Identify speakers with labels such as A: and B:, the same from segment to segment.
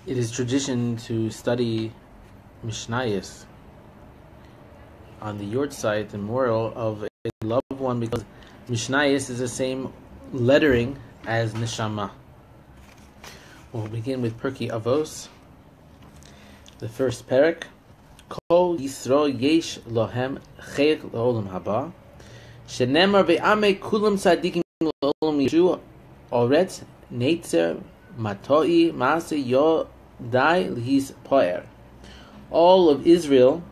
A: It is tradition to study Mishnayos on the Yortzeit, the memorial of a loved one, because Mishnayos is the same lettering as Neshama. We'll begin with Perkei Avos, the first Perek. Kol Yisro Yesh Lohem Chayk L'Olam Haba Shenemar Ve'amei Kulam Tzadikim L'Olam Yishu Oretz Neitzer Matoi Maaseh Yodai L'His Poer. All of Israel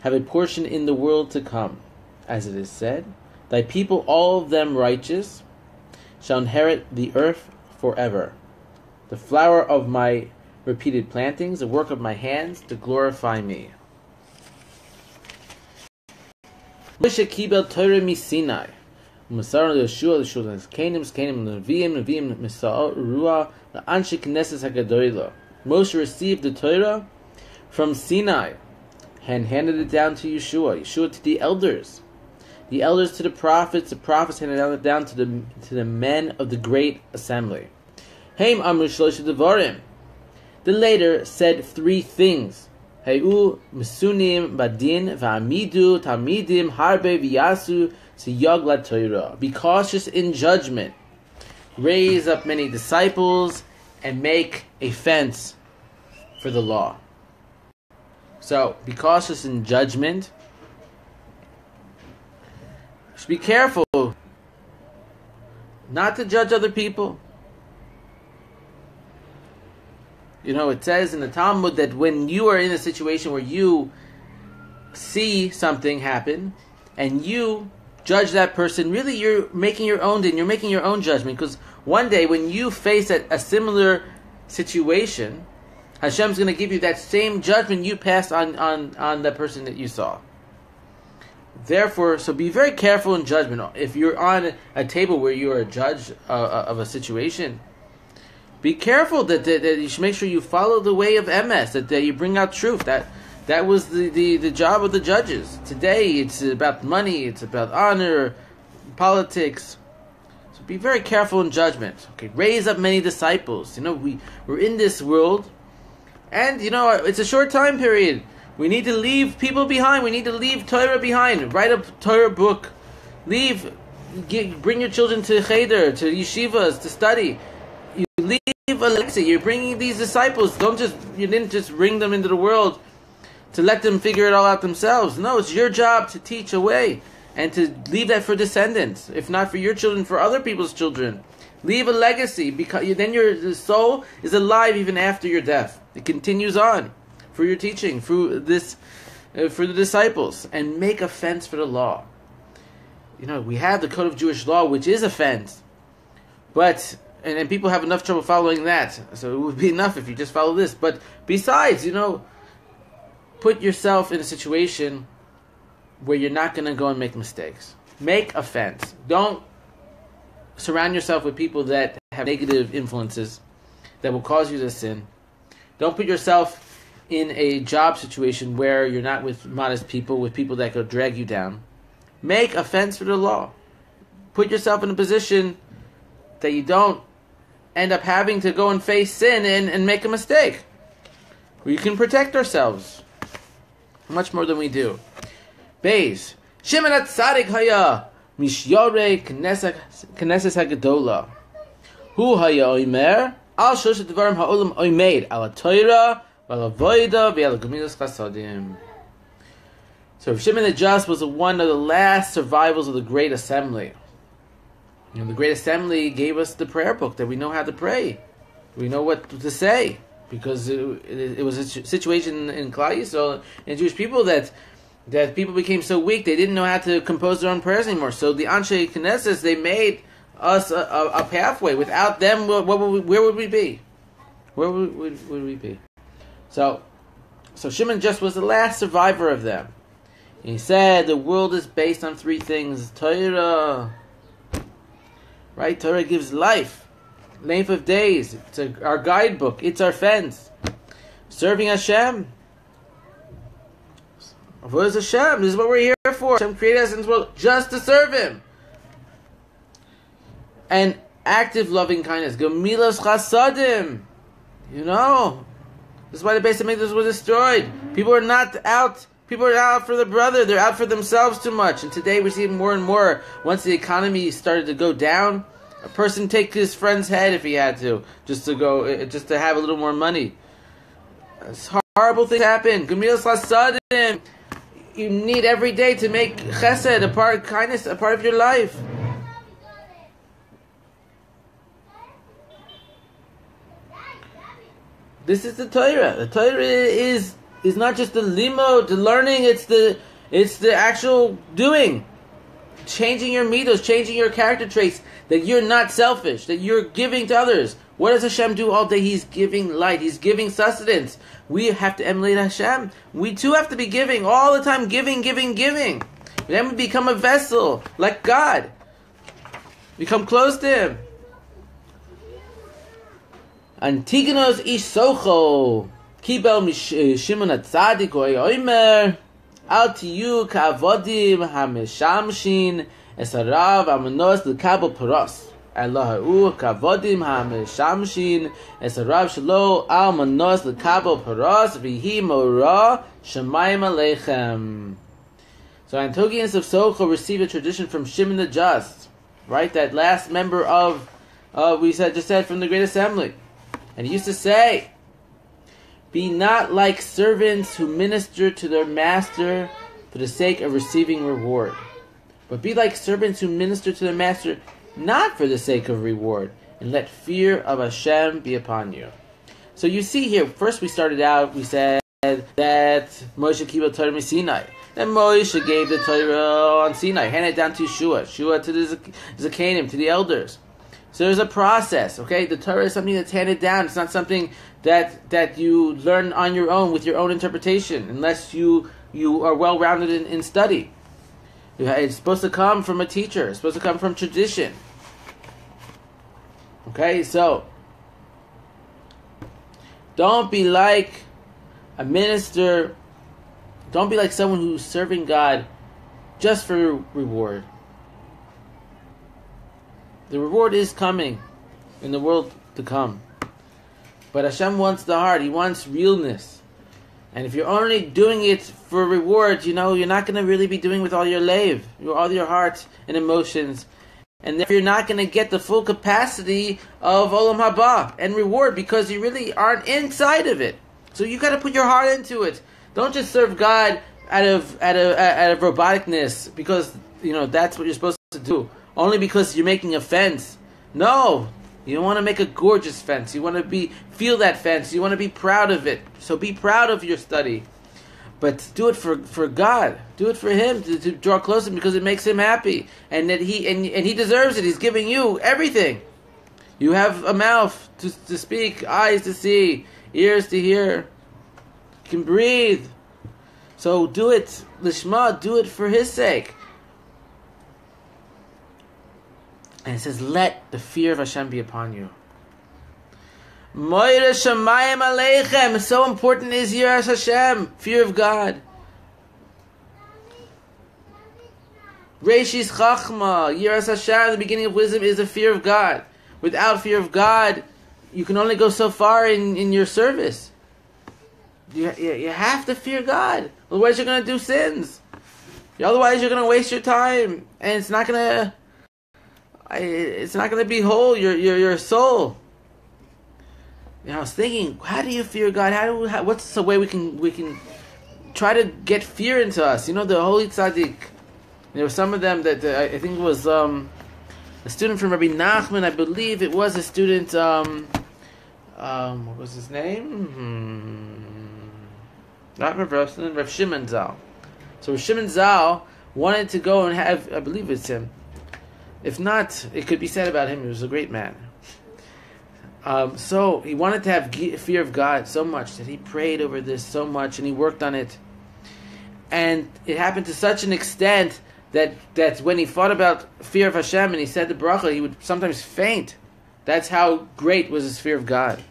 A: have a portion in the world to come, as it is said, thy people, all of them righteous, shall inherit the earth forever. The flower of my repeated plantings, the work of my hands, to glorify me. Moshe kibel Torah miSinai, Masar Yeshua l'Shulchan Kenim Neviim Misal Ruah l'Anshe Knesset Hagadola. Moshe received the Torah from Sinai and handed it down to Yeshua to the elders to the prophets handed it down to the men of the great assembly. Haim Amru Shlosh Devarim. The later said three things. Hayu Misunim Badin Va'amidu Talmidim Harbe V'yasu Siyag LaTorah. Be cautious in judgment. Raise up many disciples and make a fence for the law. So, be cautious in judgment. Just be careful not to judge other people. You know, it says in the Talmud that when you are in a situation where you see something happen and you judge that person, really you're making your own din, you're making your own judgment, because one day when you face a similar situation, Hashem's going to give you that same judgment you passed on the person that you saw. Therefore, so be very careful in judgment. If you're on a table where you are a judge of a situation, be careful that you should make sure you follow the way of MS, that you bring out truth. That was the job of the judges. Today, it's about money, it's about honor, politics. So be very careful in judgment. Okay, raise up many disciples. You know, we're in this world, and you know, it's a short time period. We need to leave people behind. We need to leave Torah behind. Write a Torah book. Bring your children to cheder, to yeshivas, to study. You leave a legacy. You're bringing these disciples. You didn't just bring them into the world to let them figure it all out themselves. No, it's your job to teach away and to leave that for descendants. If not for your children, for other people's children. Leave a legacy, because then your soul is alive even after your death. It continues on for your teaching, for the disciples, and make a fence for the law. You know, we have the Code of Jewish Law, which is a fence, but and people have enough trouble following that. So it would be enough if you just follow this. But besides, you know, put yourself in a situation where you're not going to go and make mistakes. Make a fence. Don't surround yourself with people that have negative influences that will cause you to sin. Don't put yourself in a job situation where you're not with modest people, with people that could drag you down. Make a fence for the law. Put yourself in a position that you don't end up having to go and face sin and make a mistake. We can protect ourselves much more than we do. Beis Shimon HaTzadik haya mishyore knesset hagadola. Hu haya oimer al shoshet devarim ha'olam oimed al ha'torah v'al ha'avoda v'al ha'gemilas chasadim. So Shimon the Just was one of the last survivals of the Great Assembly. You know, the Great Assembly gave us the prayer book that we know how to pray. We know what to say, because it was a situation in Klal Yisrael and Jewish people that people became so weak they didn't know how to compose their own prayers anymore. So the Anshe Knesset, they made us a pathway. Without them, where would we be? Where would we be? So Shimon just was the last survivor of them. And he said the world is based on three things: Torah. Right? Torah gives life, length of days. It's our guidebook. It's our fence. Serving Hashem. What is Hashem? This is what we're here for. Hashem created us in this world just to serve Him. And active loving kindness. Gemilas chasadim. You know, this is why the Beis Hamikdash was destroyed. People are not out. People are out for the brother. They're out for themselves too much. And today we see more and more. Once the economy started to go down, a person take his friend's head if he had to, just to have a little more money. Horrible things happen. Gemilas Chasadim. You need every day to make chesed, kindness, a part of your life. This is the Torah. The Torah is not just the limo, the learning. It's the actual doing, changing your midos, changing your character traits. That you're not selfish. That you're giving to others. What does Hashem do all day? He's giving light. He's giving sustenance. We have to emulate Hashem. We too have to be giving all the time. Giving. Then we become a vessel like God. Become close to Him. Antigonos ish socho kibel Shimon HaTzadik oimer al tiyu ka'avodim hameshamshin esarav amanos l'kabel paros Allahu ka'avodim hameshamshin esarav shelo al manos l'kabel paros v'hi mora shemayim aleichem. So Antigonus of Socho received a tradition from Shimon the Just, right? That last member of just said from the Great Assembly. And he used to say, be not like servants who minister to their master for the sake of receiving reward, but be like servants who minister to their master not for the sake of reward, and let fear of Hashem be upon you. So you see here, first we started out, we said that Moshe Kibel Torah Sinai. Then Moshe gave the Torah on Sinai, handed it down to Yeshua to the Zakanim, to the elders. So there's a process, okay? The Torah is something that's handed down. It's not something that you learn on your own with your own interpretation, unless you are well-rounded in study. It's supposed to come from a teacher. It's supposed to come from tradition. Okay, so don't be like a minister. Don't be like someone who's serving God just for reward. The reward is coming in the world to come. But Hashem wants the heart. He wants realness. And if you're only doing it for reward, you're not going to really be doing with all your leiv, all your heart and emotions. And if you're not going to get the full capacity of Olam Haba and reward, because you really aren't inside of it. So you got to put your heart into it. Don't just serve God out of roboticness because that's what you're supposed to do. Only because you're making a fence. No, you don't want to make a gorgeous fence. You want to feel that fence. You want to be proud of it. So be proud of your study, but do it for God. Do it for Him to draw closer because it makes Him happy, and that He deserves it. He's giving you everything. You have a mouth to speak, eyes to see, ears to hear. You can breathe. So do it, Lishma. Do it for His sake. And it says, let the fear of Hashem be upon you. Moira Shamayim Aleichem. So important is Yiras Hashem, fear of God. Reishis Chachma, Yiras Hashem, the beginning of wisdom is the fear of God. Without fear of God, you can only go so far in your service. You have to fear God. Otherwise you're going to do sins. Otherwise you're going to waste your time. And it's not going to be whole, your soul. I was thinking, how do you fear God? What's the way we can try to get fear into us? The Holy Tzaddik. There were some of them that I think it was a student from Rabbi Nachman. I believe it was a student. What was his name? Not Rav Rosen, Rav Shimon Zal. So Rav Shimon Zal wanted to go and have. I believe it's him. If not, it could be said about him. He was a great man. So he wanted to have fear of God so much that he prayed over this so much and he worked on it. And it happened to such an extent that when he thought about fear of Hashem and he said the bracha, he would sometimes faint. That's how great was his fear of God.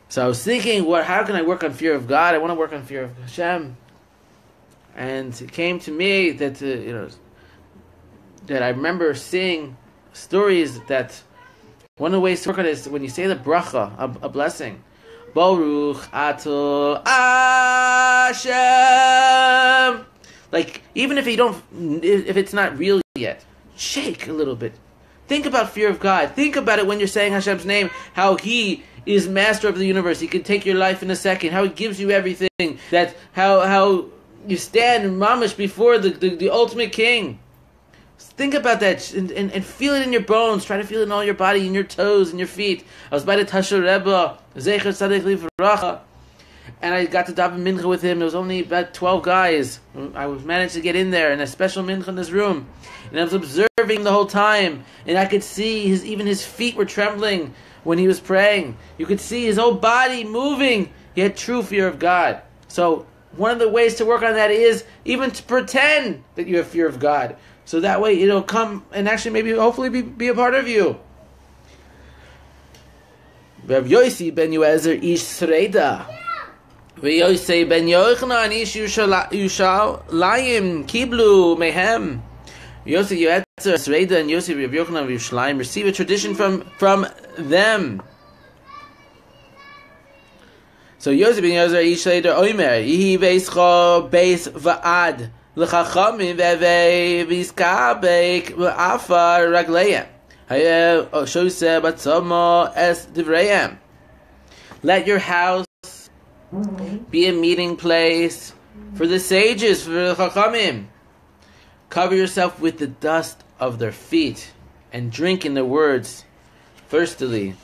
A: So I was thinking, how can I work on fear of God? I want to work on fear of Hashem. And it came to me that that I remember seeing stories that One of the ways to work on it is when you say the bracha, a blessing. Baruch Ato Hashem. Like, even if if it's not real yet, shake a little bit. Think about fear of God. Think about it when you're saying Hashem's name, how He is master of the universe. He can take your life in a second, how He gives you everything, that how you stand mamish before the ultimate King. Think about that and feel it in your bones. Try to feel it in all your body, in your toes, in your feet. I was by the Tasher Rebbe, Zecher Tzaddik Livracha, and I got to daven mincha with him. There was only about 12 guys. I managed to get in there in a special mincha in this room, and I was observing the whole time, and I could see even his feet were trembling when he was praying. You could see his whole body moving. He had true fear of God. So one of the ways to work on that is even to pretend that you have fear of God. So that way it'll come and actually maybe hopefully be a part of you. Rav Yossi ben Yoezer ish Sreida. Rav Yossi ben Yochanan ish Yushalayim kiblu mehem. Yossi Yoezer Sreida and Yossi Rav Yochanan of Yerushalayim receive a tradition from them. So Yossi ben Yoezer ish Sreida oimer yihi beischa beis va'ad. L'chachamim vevei v'izkabek v'afar ragleim. Hayeh shoseh batzama es divrayim. Let your house be a meeting place for the sages, for the chachamim. Cover yourself with the dust of their feet and drink in their words thirstily.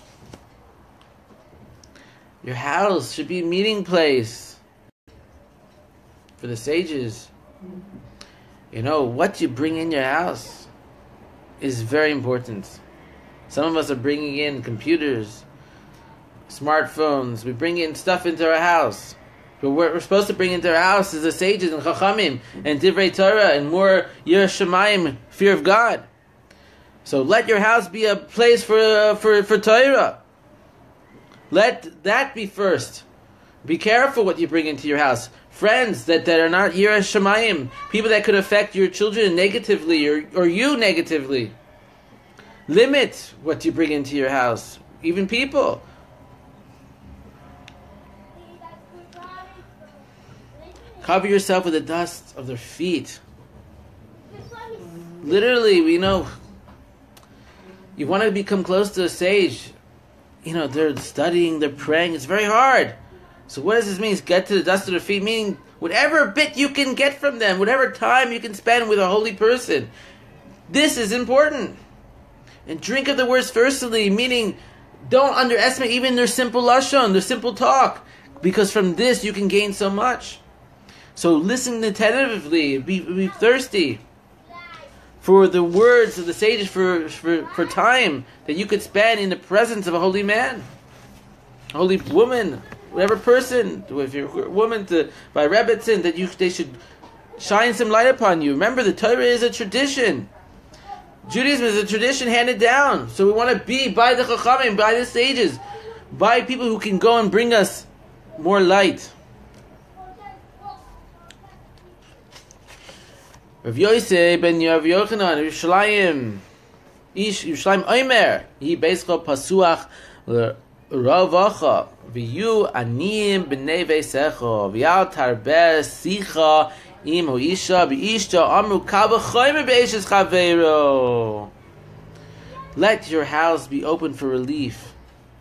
A: Your house should be a meeting place for the sages. You know, what you bring in your house is very important. Some of us are bringing in computers, smartphones. We bring in stuff into our house. But what we're supposed to bring into our house is the sages and chachamim and divrei Torah and more yirah shamayim, fear of God. So let your house be a place for Torah. Let that be first. Be careful what you bring into your house. Friends that are not yirah shamayim, people that could affect your children negatively or you negatively. Limit what you bring into your house. Even people. Cover yourself with the dust of their feet. Literally, we know, you want to become close to a sage. You know, they're studying, they're praying. It's very hard. So what does this mean? Get to the dust of their feet, meaning whatever bit you can get from them, whatever time you can spend with a holy person. This is important. And drink of the words firstly, meaning don't underestimate even their simple lashon, their simple talk, because from this you can gain so much. So listen attentively, be thirsty for the words of the sages, for time that you could spend in the presence of a holy man, a holy woman, whatever person, if you're a woman, by Rebbetzin, that they should shine some light upon you. Remember, the Torah is a tradition. Judaism is a tradition handed down. So we want to be by the Chachamim, by the sages, by people who can go and bring us more light. Rav Yosef ben Rav Yochanan, Yerushalayim, Ish Yerushalayim Omer, Yi Beischa Pasuach Ravacha, V'yu Aniyim B'nei Veisecha, V'yal Tarbeh Sicha Im Hoisha V'ishta Amru Kaba Choyme B'Eishes Chaveiro. Let your house be open for relief,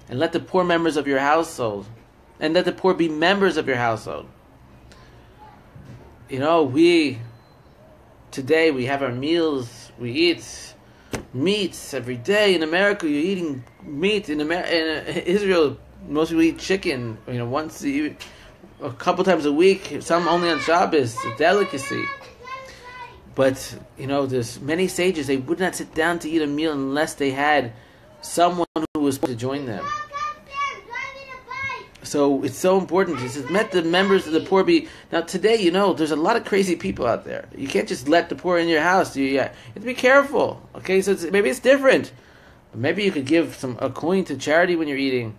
A: and let the poor members of your household, and let the poor be members of your household. You know, today we have our meals, we eat meats every day. In America, you're eating meat. In Israel, most people eat chicken, once a couple times a week, some only on Shabbos, a delicacy. But, there's many sages, they would not sit down to eat a meal unless they had someone who was to join them. So it's so important. He says, let the members of the poor be... Now today, there's a lot of crazy people out there. You can't just let the poor in your house. You have to be careful. Okay, so maybe it's different. Maybe you could give a coin to charity when you're eating.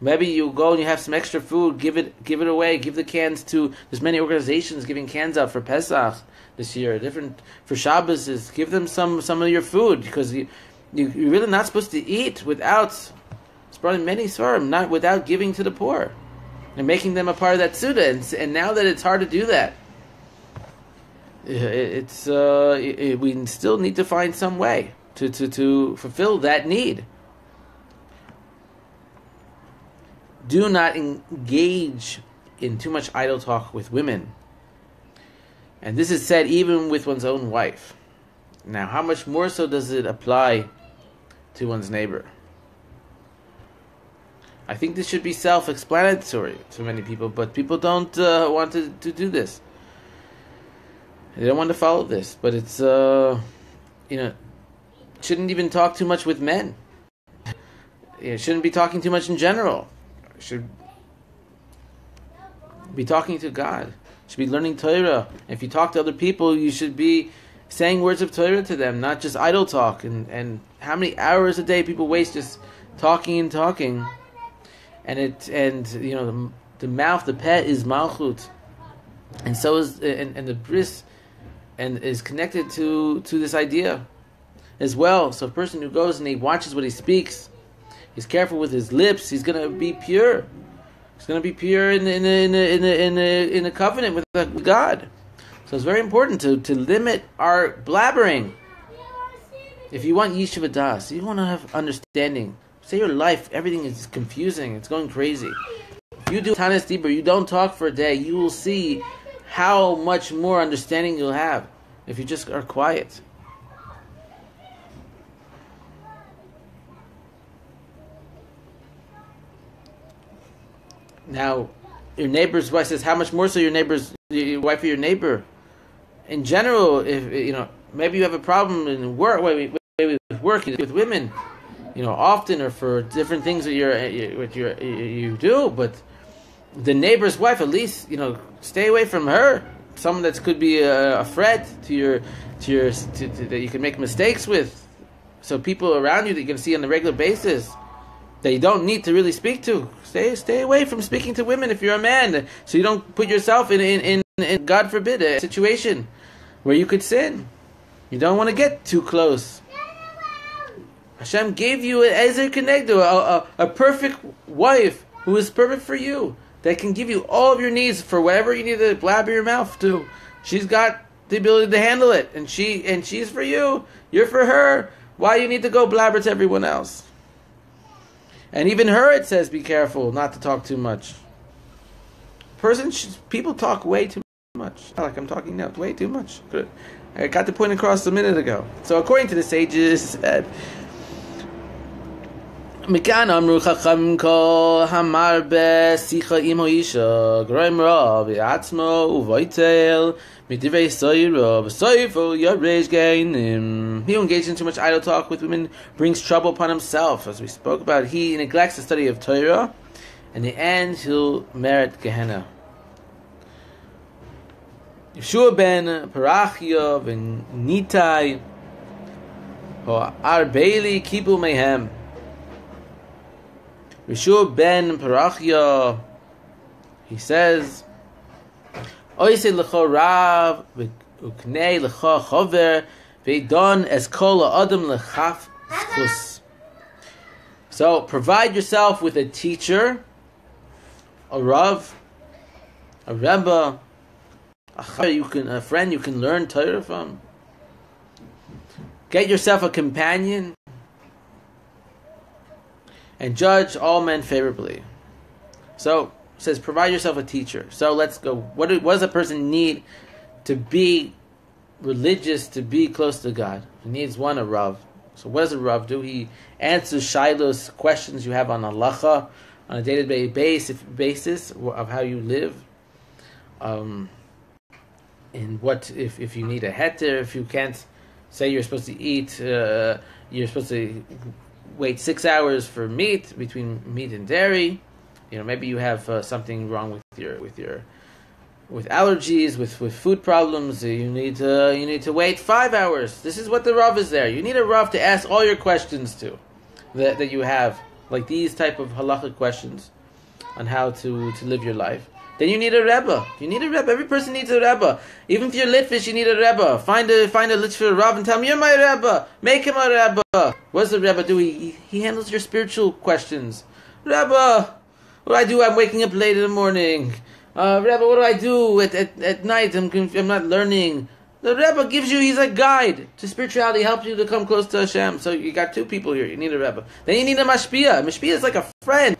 A: Maybe you go and you have some extra food, give it away, give the cans to... There's many organizations giving cans out for Pesach this year. For Shabbos, give them some of your food, because You're really not supposed to eat without, it's brought in many svarim, not without giving to the poor and making them a part of that Suda. And now that it's hard to do that, we still need to find some way to fulfill that need. Do not engage in too much idle talk with women. And this is said even with one's own wife. Now, how much more so does it apply to one's neighbor? I think this should be self-explanatory to many people, but people don't want to do this. They don't want to follow this, but it's, shouldn't even talk too much with men. Shouldn't be talking too much in general. Should be talking to God. Should be learning Torah. If you talk to other people, you should be saying words of Torah to them, not just idle talk. And how many hours a day people waste just talking and talking. And the mouth, the pet is malchut, and so is and the bris, and is connected to this idea as well. So a person who goes and he watches what he speaks, he's careful with his lips, he's going to be pure. He's going to be pure in a covenant with God. So it's very important to limit our blabbering. If you want yeshiva das, you want to have understanding. Say your life, everything is confusing. It's going crazy. If you do Tanis Dibur, you don't talk for a day, you will see how much more understanding you'll have if you just are quiet. Now, your neighbor's wife says, how much more so your wife or your neighbor? In general, if maybe you have a problem in work, with working with women, often or for different things that you do, but the neighbor's wife, at least, stay away from her. Someone that could be a threat to that you can make mistakes with. So people around you that you can see on a regular basis that you don't need to really speak to. Stay away from speaking to women if you're a man, so you don't put yourself in God forbid, a situation where you could sin. You don't want to get too close. Hashem gave you an Ezer Kenegdo, a perfect wife who is perfect for you, that can give you all of your needs for whatever you need to blabber your mouth to. She's got the ability to handle it, and she's for you. You're for her. Why you need to go blabber to everyone else? And even her, it says, be careful not to talk too much. People talk way too much. Not like I'm talking now, way too much. I got the point across a minute ago. So according to the sages, מכאן אמרו חכמים כל המרבה שיחה עמו אישה גורם רע בעצמו ובויטל מדברי סוירו וסויפו ירש גיהינום. He who engages in too much idle talk with women brings trouble upon himself. As we spoke about, he neglects the study of Torah, and in the end he'll merit Gehenna. Yeshua ben Parachia ben Nitai or Arbeli Kibul Mehem. Yeshua ben Parachia, he says, Oise lecho rav uknei lecho chover ve'don es kol ha'adam lechaf schus. So provide yourself with a teacher, a rav, a rebbe, a friend you can learn Torah from. Get yourself a companion, and judge all men favorably. So, it says, provide yourself a teacher. So, let's go. What does a person need to be religious, to be close to God? He needs a Rav. So, what does a Rav do? He answers Shiloh's questions you have on halacha, on a day-to-day basis of how you live. And what, if you need a heter, if you can't, say you're supposed to eat, you're supposed to wait 6 hours for meat, between meat and dairy. Maybe you have something wrong with allergies, with food problems. You need to wait 5 hours. This is what the Rav is there. You need a Rav to ask all your questions to, that you have, like these type of halachic questions on how to live your life. then you need a Rebbe. You need a Rebbe. Every person needs a Rebbe. Even if you're Litvish, you need a Rebbe. Find a Litvish Rav and tell him, you're my Rebbe. Make him a Rebbe. What does the Rebbe do? He handles your spiritual questions. Rebbe, what do I do? I'm waking up late in the morning. Rebbe, what do I do at night? I'm not learning. The Rebbe gives you, he's a guide to spirituality, helps you to come close to Hashem. So you got two people here. You need a Rebbe. Then you need a Mashpia. Mashpia is like a friend.